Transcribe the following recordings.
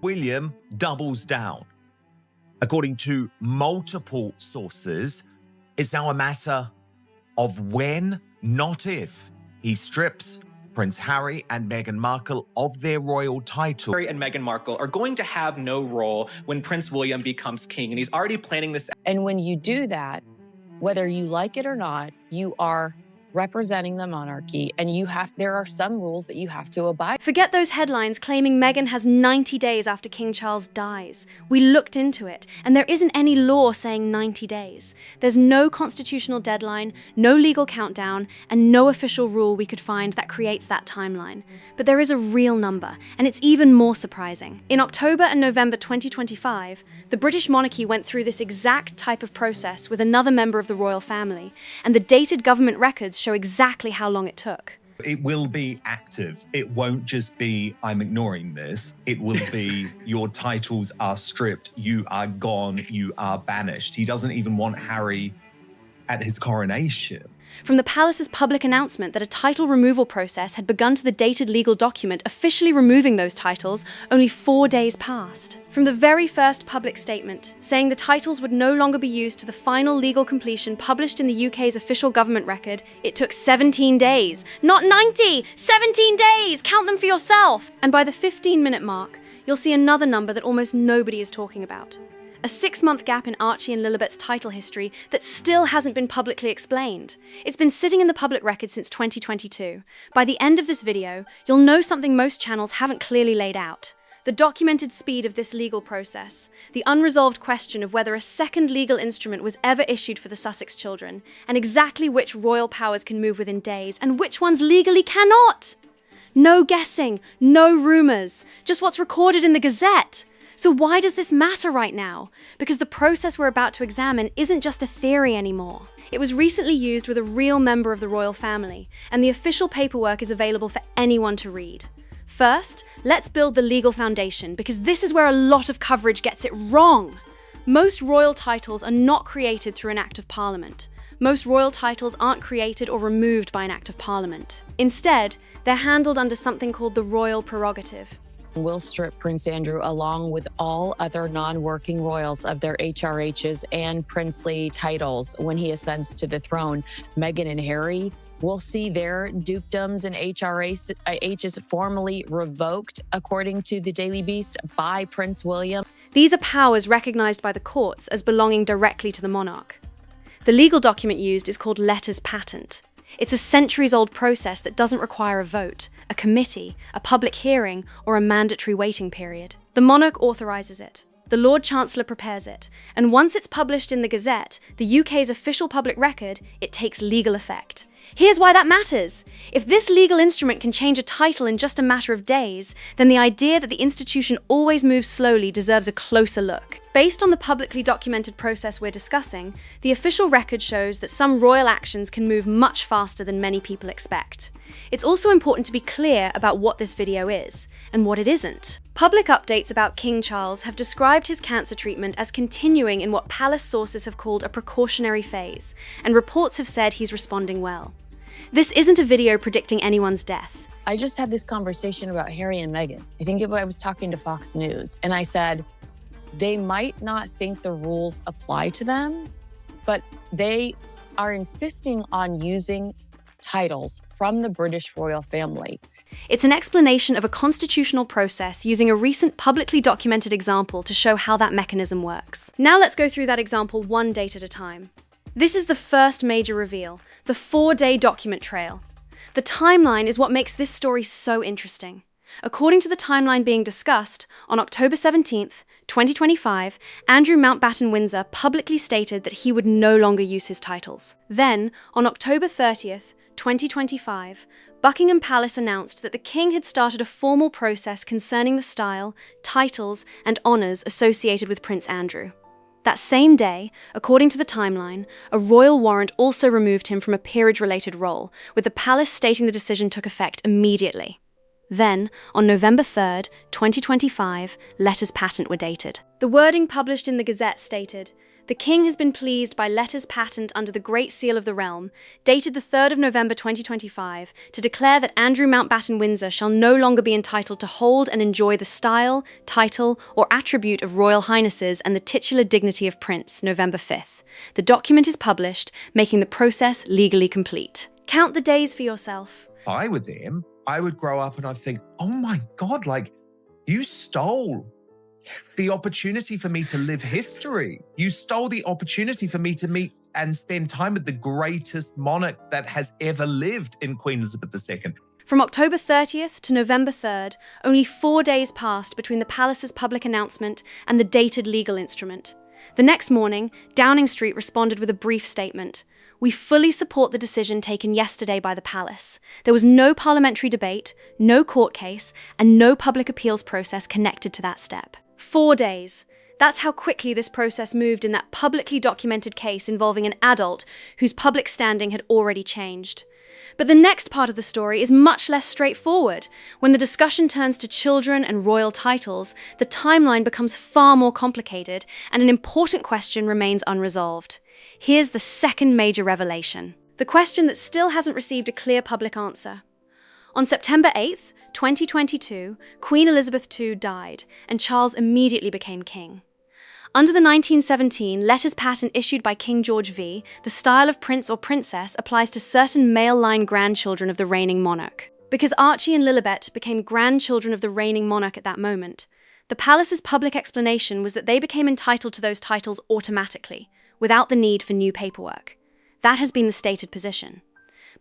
William doubles down. According to multiple sources, it's now a matter of when, not if, he strips Prince Harry and Meghan Markle of their royal title. Harry and Meghan Markle are going to have no role when Prince William becomes king, and he's already planning this. And when you do that, whether you like it or not, you are representing the monarchy, and there are some rules that you have to abide. Forget those headlines claiming Meghan has 90 days after King Charles dies. We looked into it, and there isn't any law saying 90 days. There's no constitutional deadline, no legal countdown, and no official rule we could find that creates that timeline. But there is a real number, and it's even more surprising. In October and November 2025, the British monarchy went through this exact type of process with another member of the royal family, and the dated government records show exactly how long it took. It will be active. It won't just be, I'm ignoring this. It will be, your titles are stripped, you are gone, you are banished. He doesn't even want Harry at his coronation. From the palace's public announcement that a title removal process had begun to the dated legal document officially removing those titles, only 4 days passed. From the very first public statement, saying the titles would no longer be used to the final legal completion published in the UK's official government record, it took 17 days. Not 90! 17 days! Count them for yourself! And by the 15-minute mark, you'll see another number that almost nobody is talking about. A 6-month gap in Archie and Lilibet's title history that still hasn't been publicly explained. It's been sitting in the public record since 2022. By the end of this video, you'll know something most channels haven't clearly laid out. The documented speed of this legal process, the unresolved question of whether a second legal instrument was ever issued for the Sussex children, and exactly which royal powers can move within days and which ones legally cannot. No guessing, no rumours, just what's recorded in the Gazette. So why does this matter right now? Because the process we're about to examine isn't just a theory anymore. It was recently used with a real member of the royal family, and the official paperwork is available for anyone to read. First, let's build the legal foundation, because this is where a lot of coverage gets it wrong. Most royal titles are not created through an Act of Parliament. Most royal titles aren't created or removed by an Act of Parliament. Instead, they're handled under something called the royal prerogative. Will strip Prince Andrew along with all other non-working royals of their HRHs and princely titles when he ascends to the throne. Meghan and Harry will see their dukedoms and HRHs formally revoked, according to the Daily Beast, by Prince William. These are powers recognized by the courts as belonging directly to the monarch. The legal document used is called letters patent. It's a centuries-old process that doesn't require a vote, a committee, a public hearing, or a mandatory waiting period. The monarch authorizes it. The Lord Chancellor prepares it. And once it's published in the Gazette, the UK's official public record, it takes legal effect. Here's why that matters. If this legal instrument can change a title in just a matter of days, then the idea that the institution always moves slowly deserves a closer look. Based on the publicly documented process we're discussing, the official record shows that some royal actions can move much faster than many people expect. It's also important to be clear about what this video is, and what it isn't. Public updates about King Charles have described his cancer treatment as continuing in what palace sources have called a precautionary phase, and reports have said he's responding well. This isn't a video predicting anyone's death. I just had this conversation about Harry and Meghan. I think I was talking to Fox News, and I said, they might not think the rules apply to them, but they are insisting on using titles from the British royal family. It's an explanation of a constitutional process using a recent publicly documented example to show how that mechanism works. Now let's go through that example one date at a time. This is the first major reveal, the 4-day document trail. The timeline is what makes this story so interesting. According to the timeline being discussed, on October 17th, 2025, Andrew Mountbatten Windsor publicly stated that he would no longer use his titles. Then, on October 30th, 2025, Buckingham Palace announced that the king had started a formal process concerning the style, titles, and honours associated with Prince Andrew. That same day, according to the timeline, a royal warrant also removed him from a peerage-related role, with the palace stating the decision took effect immediately. Then, on November 3rd, 2025, letters patent were dated. The wording published in the Gazette stated, The king has been pleased by letters patent under the Great Seal of the Realm, dated the 3rd of November 2025, to declare that Andrew Mountbatten Windsor shall no longer be entitled to hold and enjoy the style, title, or attribute of Royal Highnesses and the titular dignity of Prince, November 5th. The document is published, making the process legally complete. Count the days for yourself. If I were them, I would grow up and I'd think, oh my God, like, you stole the opportunity for me to live history. You stole the opportunity for me to meet and spend time with the greatest monarch that has ever lived in Queen Elizabeth II. From October 30th to November 3rd, only 4 days passed between the palace's public announcement and the dated legal instrument. The next morning, Downing Street responded with a brief statement. We fully support the decision taken yesterday by the palace. There was no parliamentary debate, no court case, and no public appeals process connected to that step. 4 days. That's how quickly this process moved in that publicly documented case involving an adult whose public standing had already changed. But the next part of the story is much less straightforward. When the discussion turns to children and royal titles, the timeline becomes far more complicated, and an important question remains unresolved. Here's the second major revelation. The question that still hasn't received a clear public answer. On September 8th, 2022, Queen Elizabeth II died, and Charles immediately became king. Under the 1917 letters patent issued by King George V, the style of prince or princess applies to certain male-line grandchildren of the reigning monarch. Because Archie and Lilibet became grandchildren of the reigning monarch at that moment, the palace's public explanation was that they became entitled to those titles automatically, without the need for new paperwork. That has been the stated position.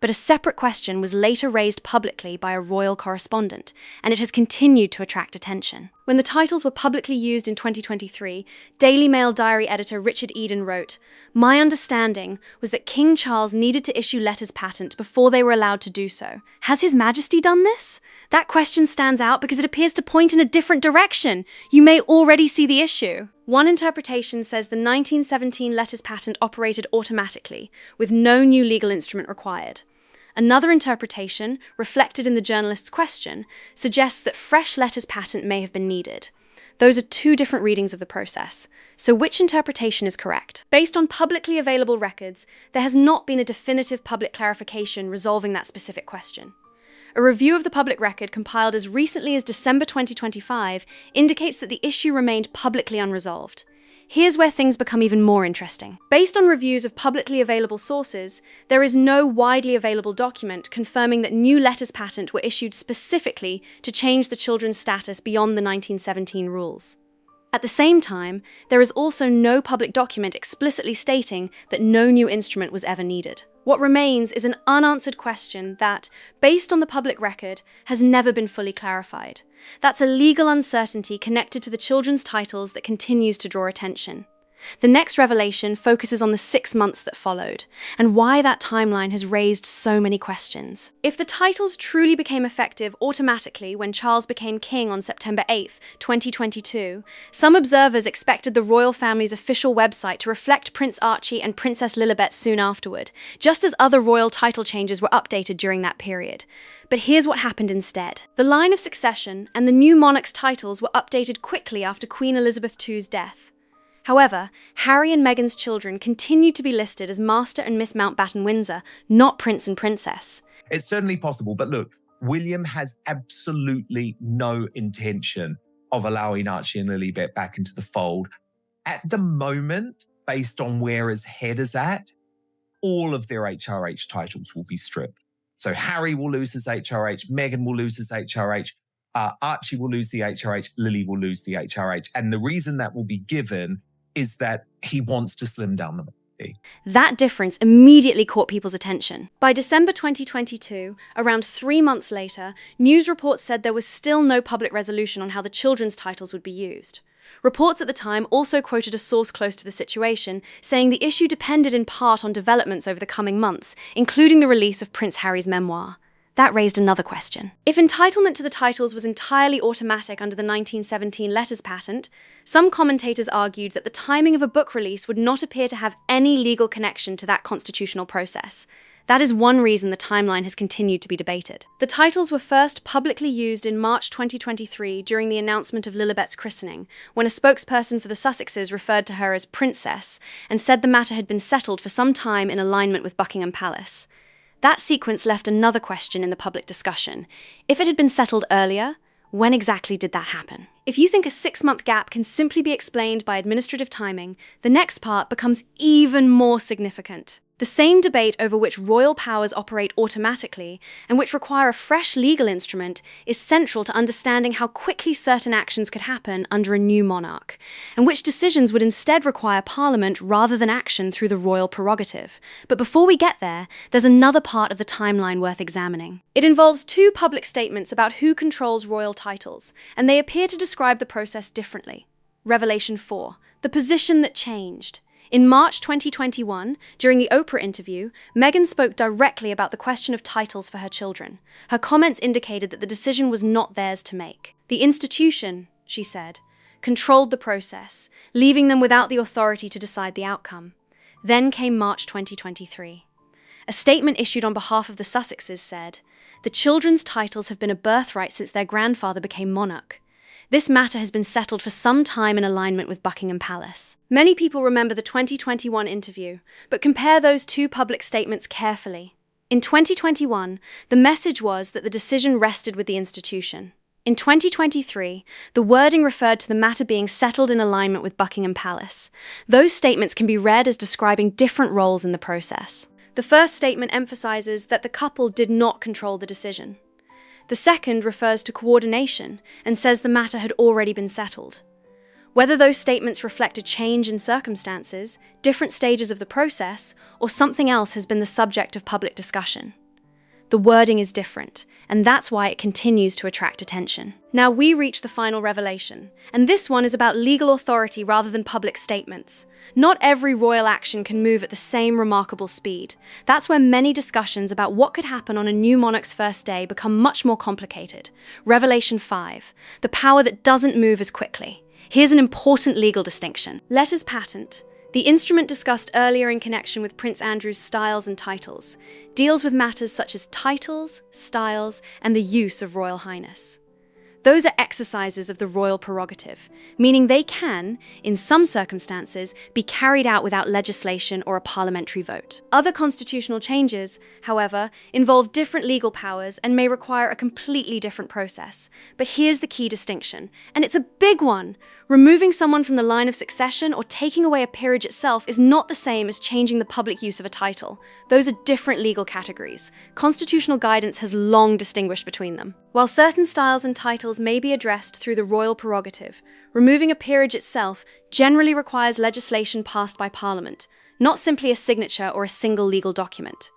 But a separate question was later raised publicly by a royal correspondent, and it has continued to attract attention. When the titles were publicly used in 2023, Daily Mail diary editor Richard Eden wrote, "My understanding was that King Charles needed to issue letters patent before they were allowed to do so. Has His Majesty done this? That question stands out because it appears to point in a different direction. You may already see the issue." One interpretation says the 1917 letters patent operated automatically, with no new legal instrument required. Another interpretation, reflected in the journalist's question, suggests that fresh letters patent may have been needed. Those are two different readings of the process. So which interpretation is correct? Based on publicly available records, there has not been a definitive public clarification resolving that specific question. A review of the public record compiled as recently as December 2025 indicates that the issue remained publicly unresolved. Here's where things become even more interesting. Based on reviews of publicly available sources, there is no widely available document confirming that new letters patent were issued specifically to change the children's status beyond the 1917 rules. At the same time, there is also no public document explicitly stating that no new instrument was ever needed. What remains is an unanswered question that, based on the public record, has never been fully clarified. That's a legal uncertainty connected to the children's titles that continues to draw attention. The next revelation focuses on the 6 months that followed, and why that timeline has raised so many questions. If the titles truly became effective automatically when Charles became king on September 8th, 2022, some observers expected the royal family's official website to reflect Prince Archie and Princess Lilibet soon afterward, just as other royal title changes were updated during that period. But here's what happened instead. The line of succession and the new monarch's titles were updated quickly after Queen Elizabeth II's death. However, Harry and Meghan's children continued to be listed as Master and Miss Mountbatten Windsor, not Prince and Princess. It's certainly possible, but look, William has absolutely no intention of allowing Archie and Lilibet back into the fold. At the moment, based on where his head is at, all of their HRH titles will be stripped. So Harry will lose his HRH, Meghan will lose his HRH, Archie will lose the HRH, Lily will lose the HRH. And the reason that will be given is that he wants to slim down the monarchy. That difference immediately caught people's attention. By December 2022, around 3 months later, news reports said there was still no public resolution on how the children's titles would be used. Reports at the time also quoted a source close to the situation, saying the issue depended in part on developments over the coming months, including the release of Prince Harry's memoir. That raised another question. If entitlement to the titles was entirely automatic under the 1917 letters patent, some commentators argued that the timing of a book release would not appear to have any legal connection to that constitutional process. That is one reason the timeline has continued to be debated. The titles were first publicly used in March 2023 during the announcement of Lilibet's christening, when a spokesperson for the Sussexes referred to her as Princess and said the matter had been settled for some time in alignment with Buckingham Palace. That sequence left another question in the public discussion. If it had been settled earlier, when exactly did that happen? If you think a 6-month gap can simply be explained by administrative timing, the next part becomes even more significant. The same debate over which royal powers operate automatically and which require a fresh legal instrument is central to understanding how quickly certain actions could happen under a new monarch, and which decisions would instead require Parliament rather than action through the royal prerogative. But before we get there, there's another part of the timeline worth examining. It involves 2 public statements about who controls royal titles, and they appear to describe the process differently. Revelation 4, the position that changed. In March 2021, during the Oprah interview, Meghan spoke directly about the question of titles for her children. Her comments indicated that the decision was not theirs to make. The institution, she said, controlled the process, leaving them without the authority to decide the outcome. Then came March 2023. A statement issued on behalf of the Sussexes said, "The children's titles have been a birthright since their grandfather became monarch. This matter has been settled for some time in alignment with Buckingham Palace." Many people remember the 2021 interview, but compare those 2 public statements carefully. In 2021, the message was that the decision rested with the institution. In 2023, the wording referred to the matter being settled in alignment with Buckingham Palace. Those statements can be read as describing different roles in the process. The first statement emphasizes that the couple did not control the decision. The second refers to coordination and says the matter had already been settled. Whether those statements reflect a change in circumstances, different stages of the process, or something else has been the subject of public discussion. The wording is different, and that's why it continues to attract attention. Now we reach the final revelation, and this one is about legal authority rather than public statements. Not every royal action can move at the same remarkable speed. That's where many discussions about what could happen on a new monarch's first day become much more complicated. Revelation 5, the power that doesn't move as quickly. Here's an important legal distinction. Letters patent, the instrument discussed earlier in connection with Prince Andrew's styles and titles, deals with matters such as titles, styles, and the use of Royal Highness. Those are exercises of the royal prerogative, meaning they can, in some circumstances, be carried out without legislation or a parliamentary vote. Other constitutional changes, however, involve different legal powers and may require a completely different process. But here's the key distinction, and it's a big one. Removing someone from the line of succession or taking away a peerage itself is not the same as changing the public use of a title. Those are different legal categories. Constitutional guidance has long distinguished between them. While certain styles and titles may be addressed through the royal prerogative, removing a peerage itself generally requires legislation passed by Parliament, not simply a signature or a single legal document.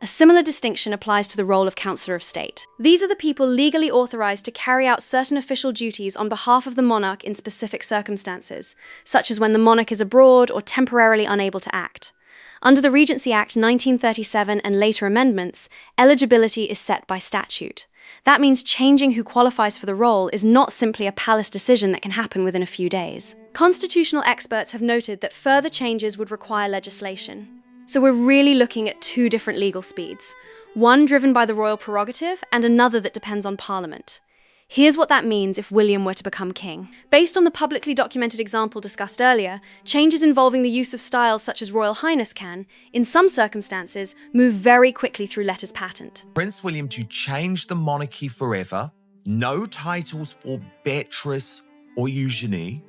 A similar distinction applies to the role of Councillor of State. These are the people legally authorised to carry out certain official duties on behalf of the monarch in specific circumstances, such as when the monarch is abroad or temporarily unable to act. Under the Regency Act 1937 and later amendments, eligibility is set by statute. That means changing who qualifies for the role is not simply a palace decision that can happen within a few days. Constitutional experts have noted that further changes would require legislation. So we're really looking at 2 different legal speeds, one driven by the royal prerogative and another that depends on Parliament. Here's what that means if William were to become king. Based on the publicly documented example discussed earlier, changes involving the use of styles such as Royal Highness can, in some circumstances, move very quickly through letters patent. Prince William to change the monarchy forever, no titles for Beatrice or Eugenie.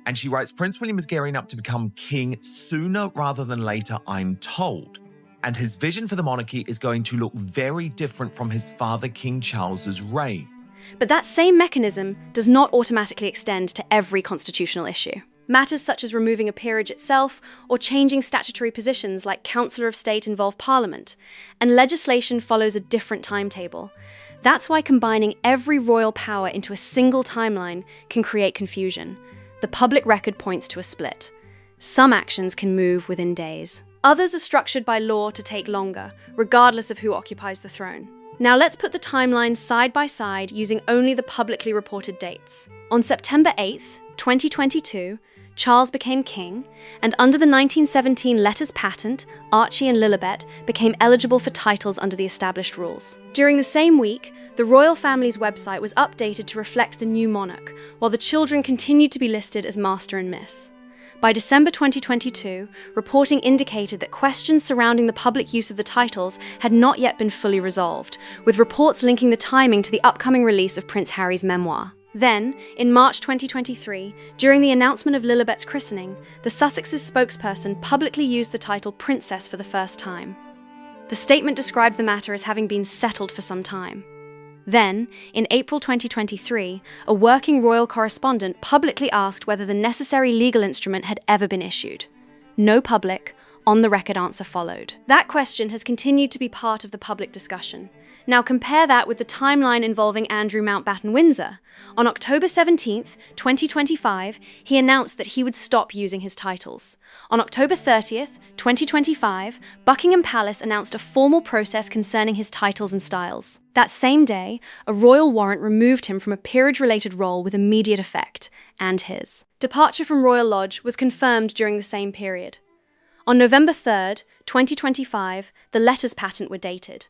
And she writes, Prince William is gearing up to become king sooner rather than later, I'm told. And his vision for the monarchy is going to look very different from his father, King Charles's reign. But that same mechanism does not automatically extend to every constitutional issue. Matters such as removing a peerage itself or changing statutory positions like Councillor of State involve Parliament, and legislation follows a different timetable. That's why combining every royal power into a single timeline can create confusion. The public record points to a split. Some actions can move within days. Others are structured by law to take longer, regardless of who occupies the throne. Now let's put the timelines side by side using only the publicly reported dates. On September 8th, 2022, Charles became king, and under the 1917 letters patent, Archie and Lilibet became eligible for titles under the established rules. During the same week, the royal family's website was updated to reflect the new monarch, while the children continued to be listed as Master and Miss. By December 2022, reporting indicated that questions surrounding the public use of the titles had not yet been fully resolved, with reports linking the timing to the upcoming release of Prince Harry's memoir. Then, in March 2023, during the announcement of Lilibet's christening, the Sussex's spokesperson publicly used the title Princess for the first time. The statement described the matter as having been settled for some time. Then, in April 2023, a working royal correspondent publicly asked whether the necessary legal instrument had ever been issued. No public, on-the-record answer followed. That question has continued to be part of the public discussion. Now compare that with the timeline involving Andrew Mountbatten-Windsor. On October 17, 2025, he announced that he would stop using his titles. On October 30, 2025, Buckingham Palace announced a formal process concerning his titles and styles. That same day, a royal warrant removed him from a peerage-related role with immediate effect, and his departure from Royal Lodge was confirmed during the same period. On November 3, 2025, the letters patent were dated.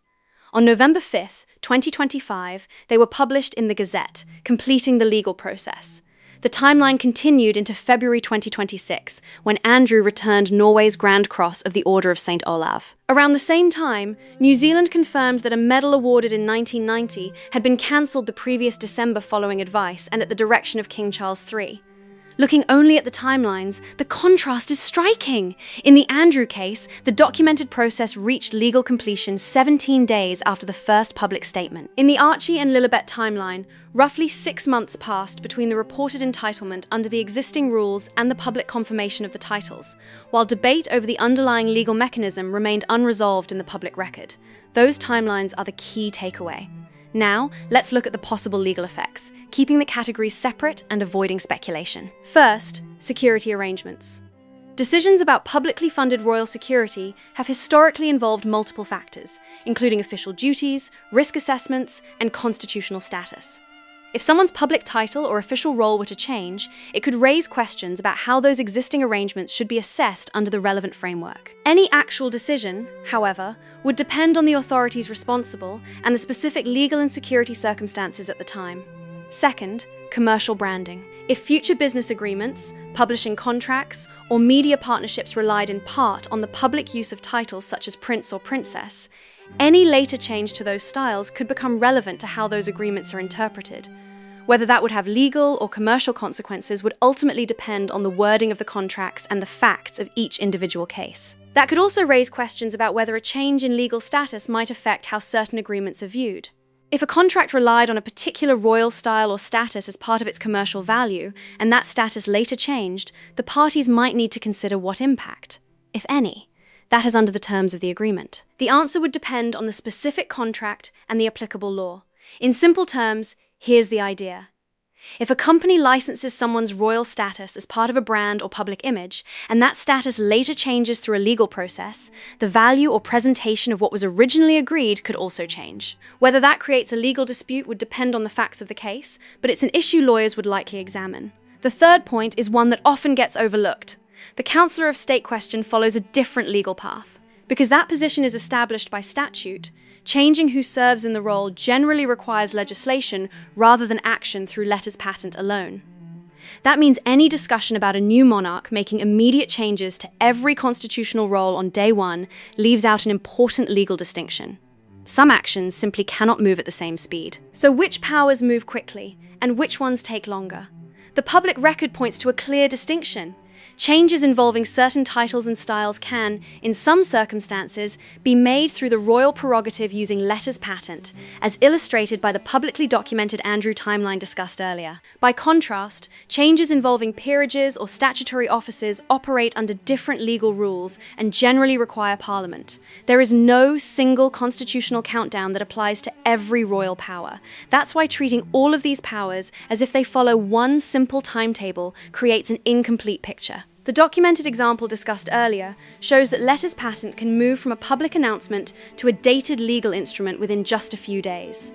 On November 5, 2025, they were published in the Gazette, completing the legal process. The timeline continued into February 2026, when Andrew returned Norway's Grand Cross of the Order of St. Olav. Around the same time, New Zealand confirmed that a medal awarded in 1990 had been cancelled the previous December following advice and at the direction of King Charles III. Looking only at the timelines, the contrast is striking. In the Andrew case, the documented process reached legal completion 17 days after the first public statement. In the Archie and Lilibet timeline, roughly 6 months passed between the reported entitlement under the existing rules and the public confirmation of the titles, while debate over the underlying legal mechanism remained unresolved in the public record. Those timelines are the key takeaway. Now, let's look at the possible legal effects, keeping the categories separate and avoiding speculation. First, security arrangements. Decisions about publicly funded royal security have historically involved multiple factors, including official duties, risk assessments, and constitutional status. If someone's public title or official role were to change, it could raise questions about how those existing arrangements should be assessed under the relevant framework. Any actual decision, however, would depend on the authorities responsible and the specific legal and security circumstances at the time. Second, commercial branding. If future business agreements, publishing contracts, or media partnerships relied in part on the public use of titles such as Prince or Princess, any later change to those styles could become relevant to how those agreements are interpreted. Whether that would have legal or commercial consequences would ultimately depend on the wording of the contracts and the facts of each individual case. That could also raise questions about whether a change in legal status might affect how certain agreements are viewed. If a contract relied on a particular royal style or status as part of its commercial value, and that status later changed, the parties might need to consider what impact, if any, that is under the terms of the agreement. The answer would depend on the specific contract and the applicable law. In simple terms, here's the idea. If a company licenses someone's royal status as part of a brand or public image, and that status later changes through a legal process, the value or presentation of what was originally agreed could also change. Whether that creates a legal dispute would depend on the facts of the case, but it's an issue lawyers would likely examine. The third point is one that often gets overlooked. The Councillor of State question follows a different legal path. Because that position is established by statute, changing who serves in the role generally requires legislation rather than action through letters patent alone. That means any discussion about a new monarch making immediate changes to every constitutional role on day one leaves out an important legal distinction. Some actions simply cannot move at the same speed. So which powers move quickly, and which ones take longer? The public record points to a clear distinction. Changes involving certain titles and styles can, in some circumstances, be made through the royal prerogative using letters patent, as illustrated by the publicly documented Andrew timeline discussed earlier. By contrast, changes involving peerages or statutory offices operate under different legal rules and generally require Parliament. There is no single constitutional countdown that applies to every royal power. That's why treating all of these powers as if they follow one simple timetable creates an incomplete picture. The documented example discussed earlier shows that letters patent can move from a public announcement to a dated legal instrument within just a few days.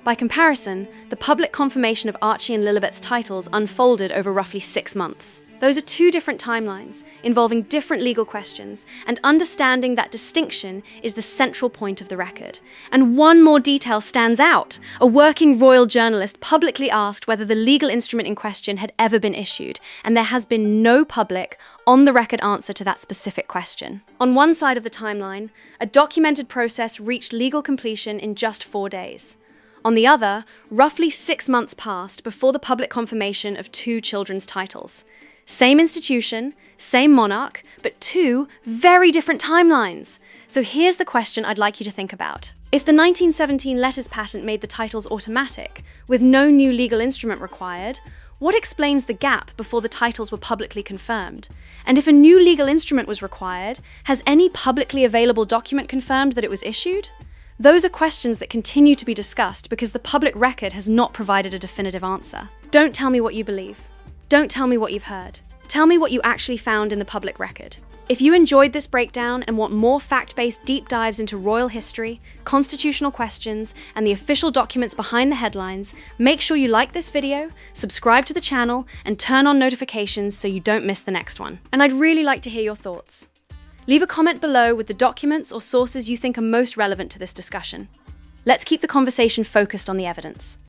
By comparison, the public confirmation of Archie and Lilibet's titles unfolded over roughly 6 months. Those are 2 different timelines, involving different legal questions, and understanding that distinction is the central point of the record. And one more detail stands out. A working royal journalist publicly asked whether the legal instrument in question had ever been issued, and there has been no public, on-the-record answer to that specific question. On one side of the timeline, a documented process reached legal completion in just 4 days. On the other, roughly 6 months passed before the public confirmation of 2 children's titles. Same institution, same monarch, but 2 very different timelines. So here's the question I'd like you to think about. If the 1917 letters patent made the titles automatic, with no new legal instrument required, what explains the gap before the titles were publicly confirmed? And if a new legal instrument was required, has any publicly available document confirmed that it was issued? Those are questions that continue to be discussed because the public record has not provided a definitive answer. Don't tell me what you believe. Don't tell me what you've heard. Tell me what you actually found in the public record. If you enjoyed this breakdown and want more fact-based deep dives into royal history, constitutional questions, and the official documents behind the headlines, make sure you like this video, subscribe to the channel, and turn on notifications so you don't miss the next one. And I'd really like to hear your thoughts. Leave a comment below with the documents or sources you think are most relevant to this discussion. Let's keep the conversation focused on the evidence.